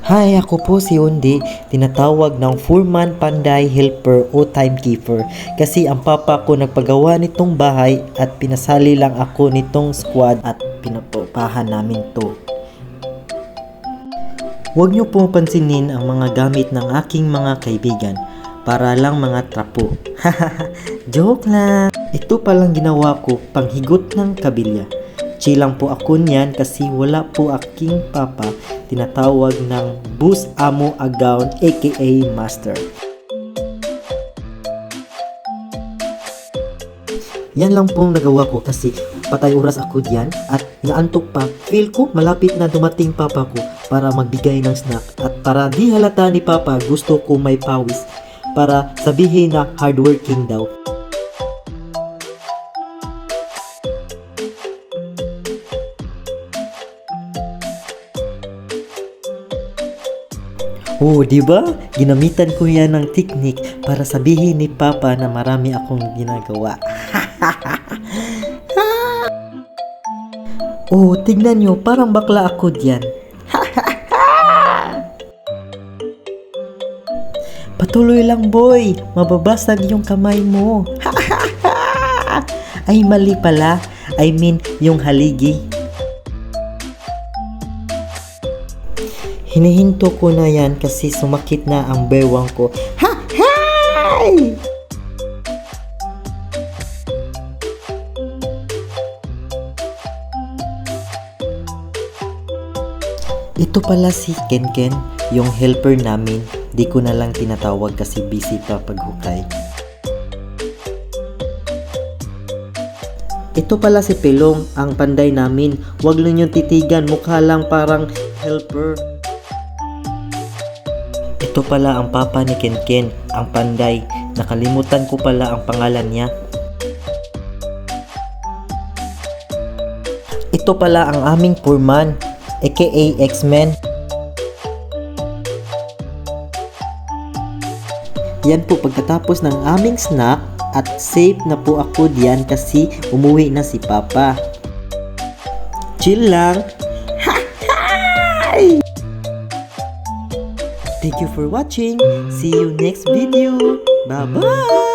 Hi, ako po si Undi, tinatawag ng foreman, panday, helper o timekeeper kasi ang papa ko nagpagawa nitong bahay at pinasali lang ako nitong squad at pinapapahan namin to. Huwag niyo pong pansinin ang mga gamit ng aking mga kaibigan, para lang mga trapo. Joke lang! Ito palang ginawa ko panghigot ng kabilya. Chill lang po ako niyan kasi wala po aking papa, tinatawag ng Bus Amo Agaon aka Master. Yan lang pong nagawa ko kasi patay oras ako diyan at naantok pa. Feel ko malapit na dumating papa ko para magbigay ng snack at para di halata ni papa gusto ko may pawis para sabihin na hardworking daw. Oh, di ba? Ginamitan ko yan ng technique para sabihin ni Papa na marami akong ginagawa. Oh, tignan nyo, parang bakla ako diyan. Patuloy lang, boy. Mababasag yung kamay mo. Ay, mali pala. I mean, yung haligi. Hinihinto ko na yan kasi sumakit na ang bewang ko. Ha! Hay! Ito pala si Kenken, yung helper namin. Di ko na lang tinatawag kasi busy pa paghukay. Ito pala si Pelong, ang panday namin. Huwag lang yung titigan, mukha lang parang helper. Ito pala ang papa ni Kenken, ang panday. Nakalimutan ko pala ang pangalan niya. Ito pala ang aming foreman, aka X-Men. Yan po pagkatapos ng aming snack at safe na po ako diyan kasi umuwi na si papa. Chill lang. Hi! Thank you for watching. See you next video. Bye-bye!